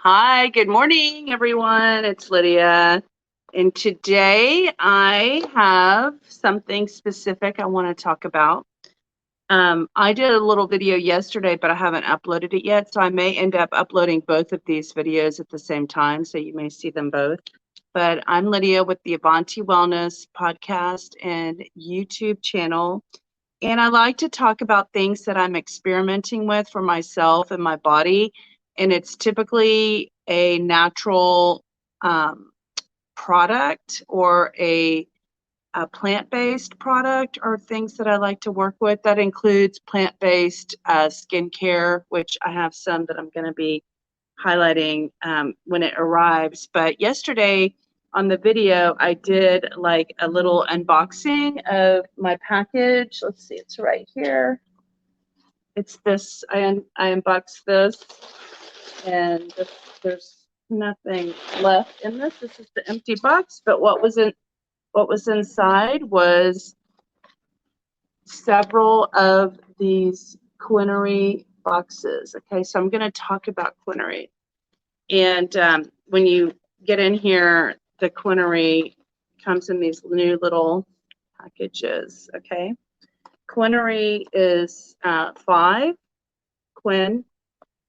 Hi, good morning, everyone. It's Lydia. And today I have something specific I want to talk about. I did a little video yesterday, but I haven't uploaded it yet. So I may end up uploading both of these videos at the same time. So you may see them both. But I'm Lydia with the Avanti Wellness podcast and YouTube channel. And I like to talk about things that I'm experimenting with for myself and my body. And it's typically a natural um, product or a plant-based product or things that I like to work with. That includes plant-based skincare, which I have some that I'm going to be highlighting when it arrives. But yesterday on the video, I did like a little unboxing of my package. Let's see, it's right here. It's this. I unboxed this, and there's nothing left in this. This is the empty box. But what was inside was several of these Quinary boxes. Okay, so I'm going to talk about Quinary. And when you get in here, the Quinary comes in these new little packages, okay? Quinary is 5. Quin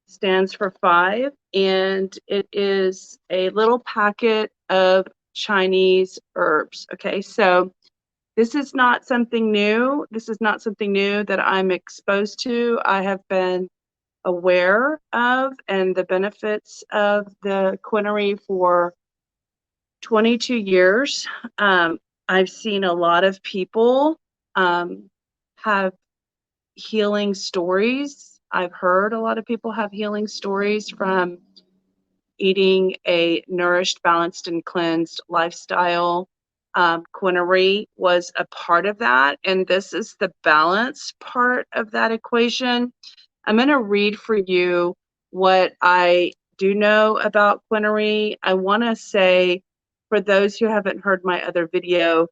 stands for 5, and it is a little packet of Chinese herbs, okay? So this is not something new. This is not something new that I'm exposed to. I have been aware of and the benefits of the Quinary for 22 years. I've seen a lot of people have healing stories. I've heard a lot of people have healing stories from eating a nourished, balanced, and cleansed lifestyle. Quinary was a part of that, and this is the balance part of that equation. I'm going to read for you what I do know about Quinary. I want to say, for those who haven't heard my other video,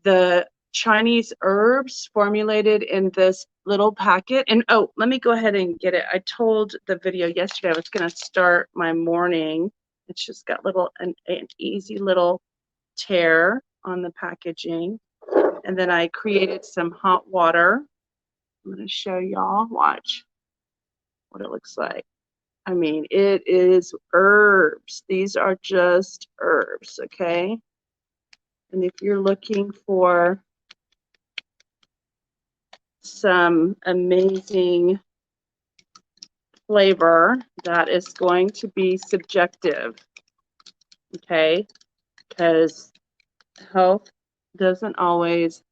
the Chinese herbs formulated in this little packet, and oh, let me go ahead and get it. I told the video yesterday I was going to start my morning. It's just got an easy little tear on the packaging. And then I created some hot water. I'm going to show y'all. Watch what it looks like. I mean, it is herbs. These are just herbs, okay? And if you're looking for some amazing flavor, that is going to be subjective, okay? Because health doesn't always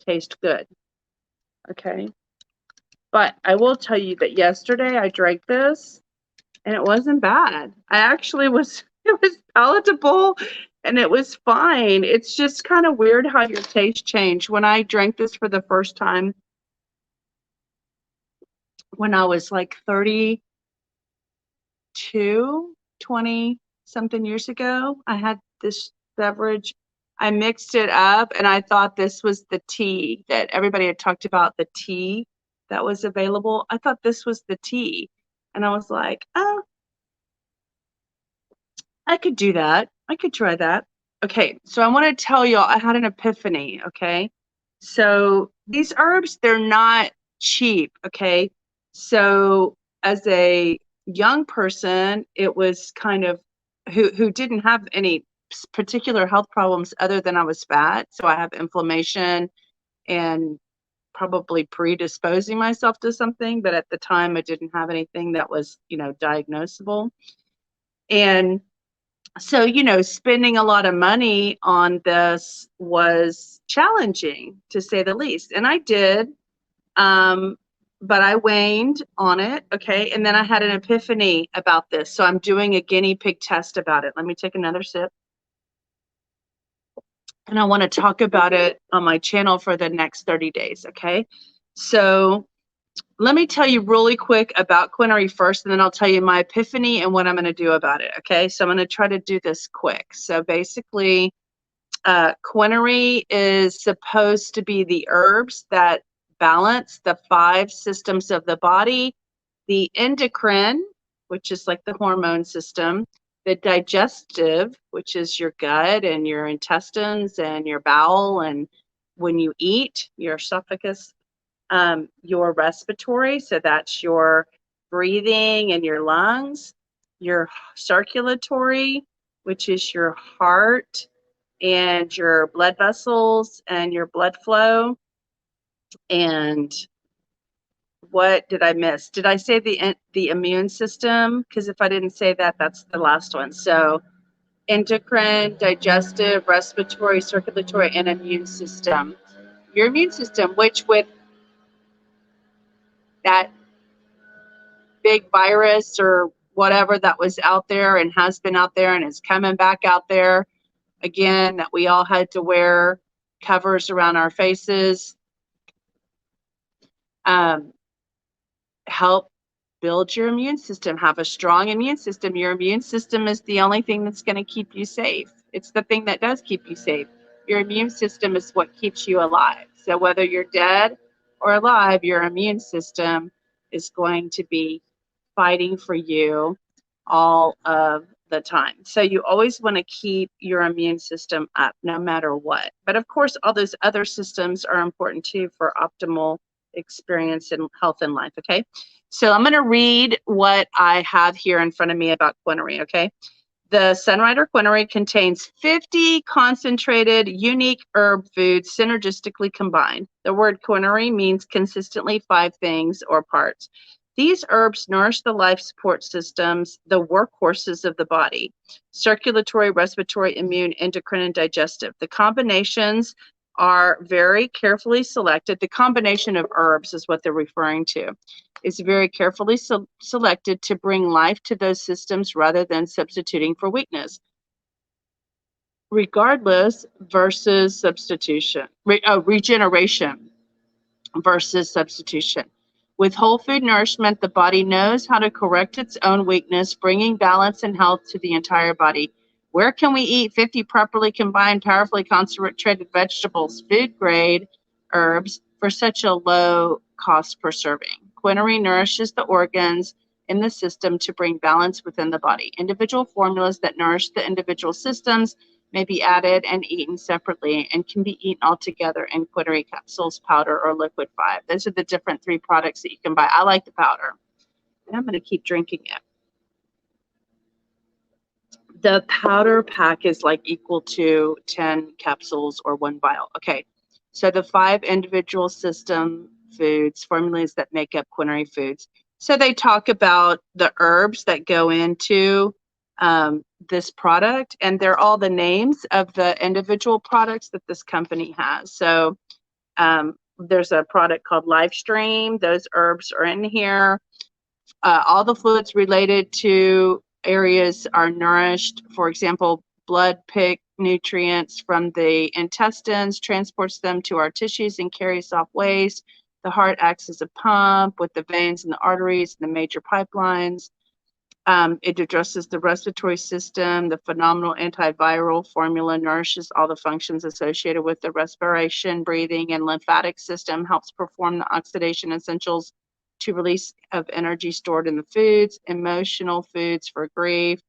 taste good, okay? But I will tell you that yesterday I drank this and it wasn't bad. It was palatable and it was fine. It's just kind of weird how your taste changed. When I drank this for the first time, when I was like 32, 20 something years ago, I had this beverage. I mixed it up and I thought this was the tea that everybody had talked about, the tea that was available. I thought this was the tea. And I was like, oh, I could do that. I could try that. Okay, so I want to tell y'all I had an epiphany, okay? So these herbs, they're not cheap, okay? So as a young person, it was kind of who didn't have any particular health problems other than I was fat. So I have inflammation and probably predisposing myself to something, but at the time I didn't have anything that was, diagnosable. And so, spending a lot of money on this was challenging, to say the least. And I did, but I waned on it, okay? And then I had an epiphany about this. So I'm doing a guinea pig test about it. Let me take another sip. And I want to talk about it on my channel for the next 30 days, okay? So let me tell you really quick about Quinary first, and then I'll tell you my epiphany and what I'm going to do about it, okay? So I'm going to try to do this quick. So basically, Quinary is supposed to be the herbs that balance the 5 systems of the body: the endocrine, which is like the hormone system, the digestive, which is your gut and your intestines and your bowel, and when you eat, your esophagus, your respiratory, so that's your breathing and your lungs, your circulatory, which is your heart and your blood vessels and your blood flow. And what did I miss? Did I say the immune system? Because if I didn't say that, that's the last one. So endocrine, digestive, respiratory, circulatory, and immune system. Your immune system, which with that big virus or whatever that was out there and has been out there and is coming back out there again, that we all had to wear covers around our faces, help build your immune system. Have a strong immune system. Your immune system is the only thing that's going to keep you safe. It's the thing that does keep you safe. Your immune system is what keeps you alive. So whether you're dead or alive, your immune system is going to be fighting for you all of the time. So you always want to keep your immune system up no matter what. But of course, all those other systems are important too for optimal experience in health and life. Okay. So I'm going to read what I have here in front of me about Quinary. Okay. The Sunrider Quinary contains 50 concentrated, unique herb foods synergistically combined. The word Quinary means consistently 5 things or parts. These herbs nourish the life support systems, the workhorses of the body: circulatory, respiratory, immune, endocrine, and digestive. The combinations are very carefully selected. The combination of herbs is what they're referring to. Is very carefully selected to bring life to those systems rather than substituting for weakness. Regardless versus substitution, regeneration versus substitution. With whole food nourishment, the body knows how to correct its own weakness, bringing balance and health to the entire body. Where can we eat 50 properly combined, powerfully concentrated vegetables, food grade herbs, for such a low cost per serving? Quinary nourishes the organs in the system to bring balance within the body. Individual formulas that nourish the individual systems may be added and eaten separately and can be eaten all together in Quinary capsules, powder, or liquid 5. Those are the different 3 products that you can buy. I like the powder, and I'm going to keep drinking it. The powder pack is like equal to 10 capsules or 1 vial. Okay, so the 5 individual system foods, formulas that make up Quinary foods. So they talk about the herbs that go into this product, and they're all the names of the individual products that this company has. So there's a product called Livestream. Those herbs are in here. All the fluids related to areas are nourished. For example, blood picks nutrients from the intestines, transports them to our tissues, and carries off waste. The heart acts as a pump with the veins and the arteries and the major pipelines. It addresses the respiratory system. The phenomenal antiviral formula nourishes all the functions associated with the respiration, breathing, and lymphatic system, helps perform the oxidation essentials to release of energy stored in the foods, emotional foods for grief,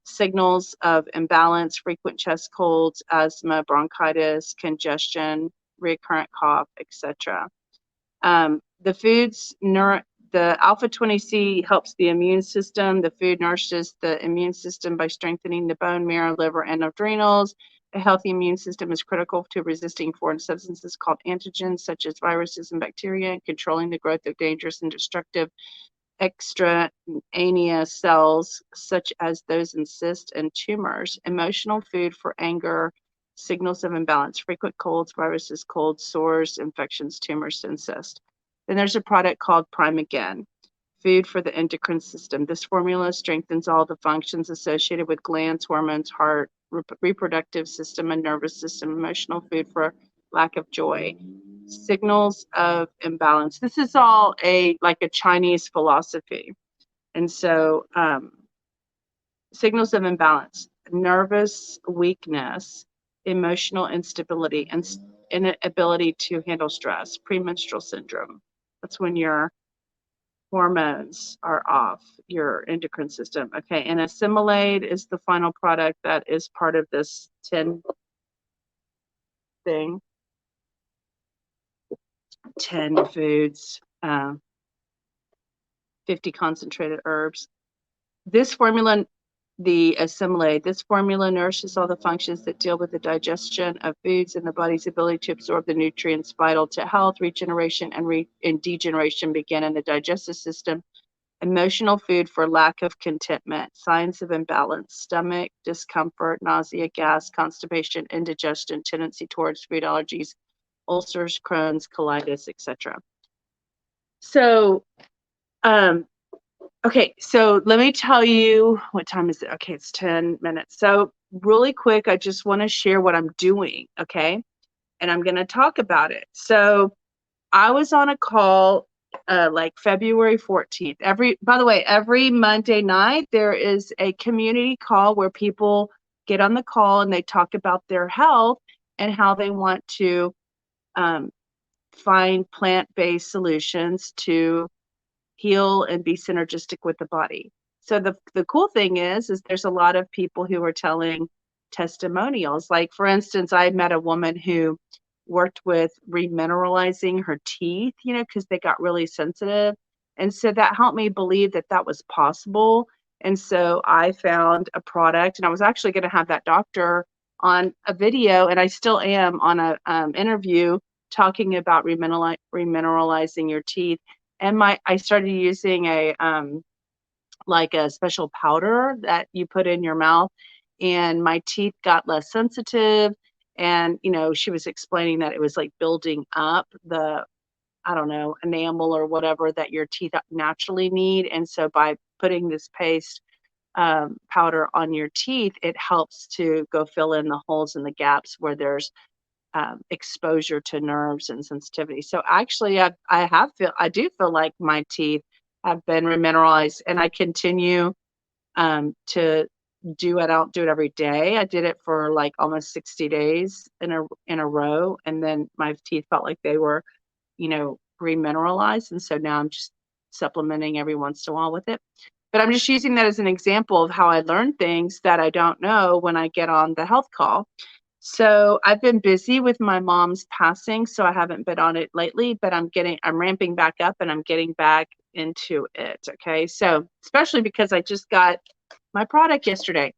signals of imbalance, frequent chest colds, asthma, bronchitis, congestion, recurrent cough, etc. The foods, the alpha-20C helps the immune system. The food nourishes the immune system by strengthening the bone marrow, liver, and adrenals. A healthy immune system is critical to resisting foreign substances called antigens, such as viruses and bacteria, and controlling the growth of dangerous and destructive extraneous cells, such as those in cysts and tumors. Emotional food for anger, signals of imbalance, frequent colds, viruses, colds, sores, infections, tumors, and cysts. Then there's a product called Prime Again, food for the endocrine system. This formula strengthens all the functions associated with glands, hormones, heart, reproductive system, and nervous system. Emotional food for lack of joy. Signals of imbalance. This is all like a Chinese philosophy. And so signals of imbalance: nervous weakness, emotional instability, and inability to handle stress, premenstrual syndrome. That's when you're hormones are off, your endocrine system. Okay, and Assimilate is the final product that is part of this 10 thing, 10 foods, 50 concentrated herbs. This formula, the Assimilate, this formula nourishes all the functions that deal with the digestion of foods and the body's ability to absorb the nutrients vital to health. Regeneration and degeneration begin in the digestive system. Emotional food for lack of contentment, signs of imbalance, stomach discomfort, nausea, gas, constipation, indigestion, tendency towards food allergies, ulcers, Crohn's, colitis, etc. So, okay, so let me tell you, what time is it? Okay, it's 10 minutes. So really quick, I just want to share what I'm doing, okay? And I'm going to talk about it. So I was on a call like February 14th. By the way, every Monday night, there is a community call where people get on the call and they talk about their health and how they want to find plant-based solutions to heal and be synergistic with the body. So the cool thing is there's a lot of people who are telling testimonials. Like, for instance, I met a woman who worked with remineralizing her teeth, because they got really sensitive. And so that helped me believe that that was possible. And so I found a product, and I was actually going to have that doctor on a video, and I still am on a interview talking about remineralizing your teeth. And I started using a like a special powder that you put in your mouth, and my teeth got less sensitive. And she was explaining that it was like building up the, I don't know, enamel or whatever that your teeth naturally need. And so by putting this paste powder on your teeth, it helps to go fill in the holes and the gaps where there's exposure to nerves and sensitivity. So actually, I do feel like my teeth have been remineralized, and I continue to do it. I don't do it every day. I did it for like almost 60 days in a row, and then my teeth felt like they were, remineralized, and so now I'm just supplementing every once in a while with it. But I'm just using that as an example of how I learn things that I don't know when I get on the health call. So I've been busy with my mom's passing, so I haven't been on it lately, but I'm ramping back up and I'm getting back into it. Okay. So especially because I just got my product yesterday.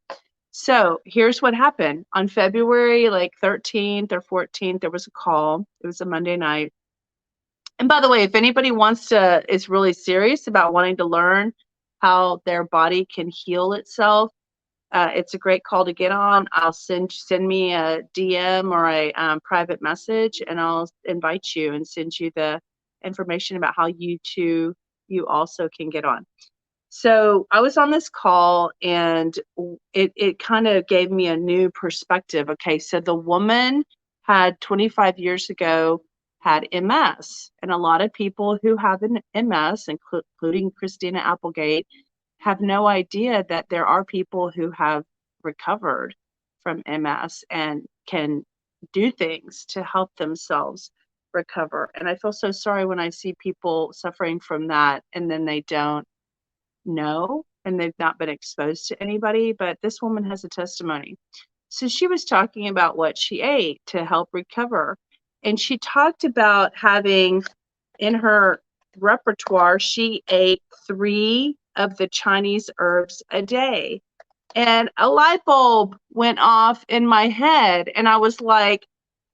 So here's what happened. On February like 13th or 14th, there was a call. It was a Monday night. And by the way, if anybody is really serious about wanting to learn how their body can heal itself, it's a great call to get on. I'll send me a DM or a private message, and I'll invite you and send you the information about how you also can get on. So I was on this call, and it kind of gave me a new perspective. Okay, so the woman had 25 years ago had MS, and a lot of people who have an MS, including Christina Applegate, have no idea that there are people who have recovered from MS and can do things to help themselves recover. And I feel so sorry when I see people suffering from that and then they don't know and they've not been exposed to anybody. But this woman has a testimony. So she was talking about what she ate to help recover. And she talked about having in her repertoire, she ate 3 of the Chinese herbs a day. And a light bulb went off in my head. And I was like,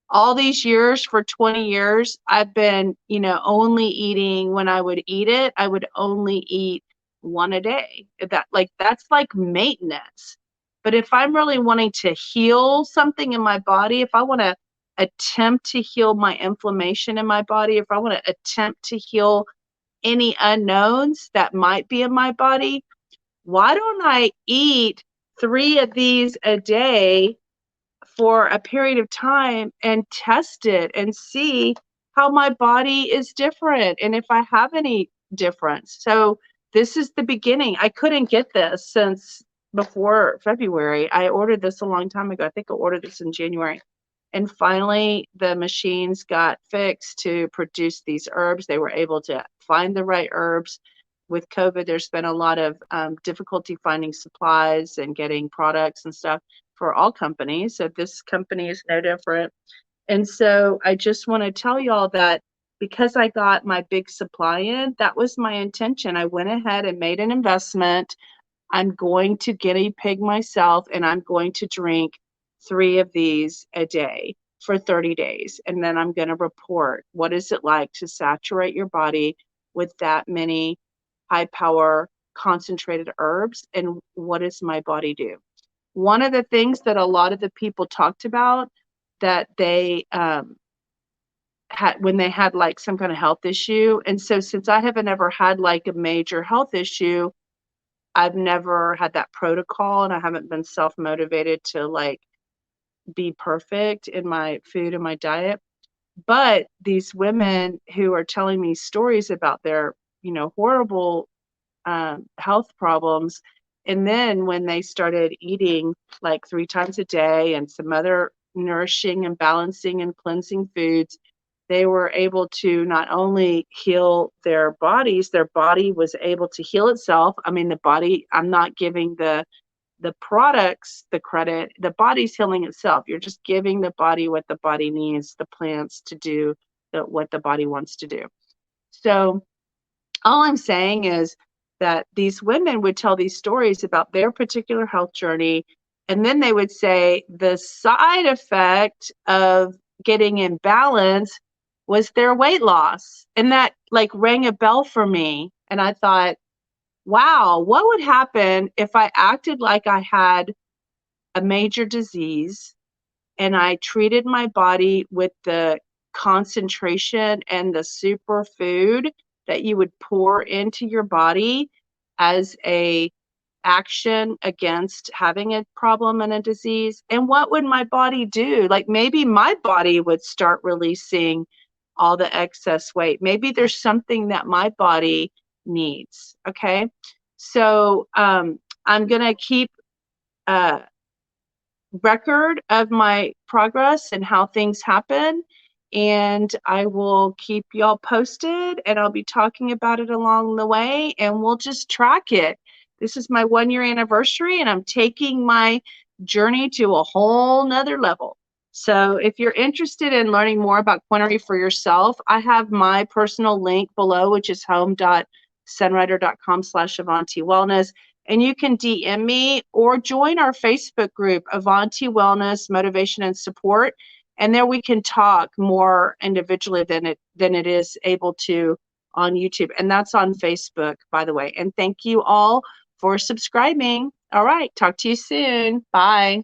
all these years, for 20 years, I've been, only eating when I would eat it. I would only eat 1 a day. That's like maintenance. But if I'm really wanting to heal something in my body, if I want to attempt to heal my inflammation in my body, if I want to attempt to heal any unknowns that might be in my body, why don't I eat 3 of these a day for a period of time and test it and see how my body is different and if I have any difference. So this is the beginning. I couldn't get this since before February. I ordered this a long time ago. I think I ordered this in January. And finally, the machines got fixed to produce these herbs. They were able to find the right herbs with COVID, there's been a lot of difficulty finding supplies and getting products and stuff for all companies. So this company is no different. And so I just want to tell y'all that because I got my big supply in, that was my intention. I went ahead and made an investment. I'm going to guinea pig myself, and I'm going to drink 3 of these a day for 30 days. And then I'm going to report what is it like to saturate your body with that many high power concentrated herbs, and what does my body do? One of the things that a lot of the people talked about that they had when they had like some kind of health issue. And so since I haven't ever had like a major health issue, I've never had that protocol, and I haven't been self-motivated to like be perfect in my food and my diet. But these women who are telling me stories about their, horrible health problems, and then when they started eating like 3 times a day and some other nourishing and balancing and cleansing foods, they were able to not only heal their body was able to heal itself. I mean, the body, I'm not giving the products the credit. The body's healing itself. You're just giving the body what the body needs, the plants to do what the body wants to do. So all I'm saying is that these women would tell these stories about their particular health journey, and then they would say the side effect of getting in balance was their weight loss. And that like rang a bell for me. And I thought, wow, what would happen if I acted like I had a major disease and I treated my body with the concentration and the superfood that you would pour into your body as a action against having a problem and a disease? And what would my body do? Like maybe my body would start releasing all the excess weight. Maybe there's something that my body needs. Okay. So I'm going to keep record of my progress and how things happen. And I will keep y'all posted, and I'll be talking about it along the way, and we'll just track it. This is my 1-year anniversary, and I'm taking my journey to a whole nother level. So if you're interested in learning more about Quinary for yourself, I have my personal link below, which is home.sunrider.com/Avanti Wellness. And you can DM me or join our Facebook group, Avanti Wellness, Motivation and Support. And there we can talk more individually than it is able to on YouTube. And that's on Facebook, by the way. And thank you all for subscribing. All right. Talk to you soon. Bye.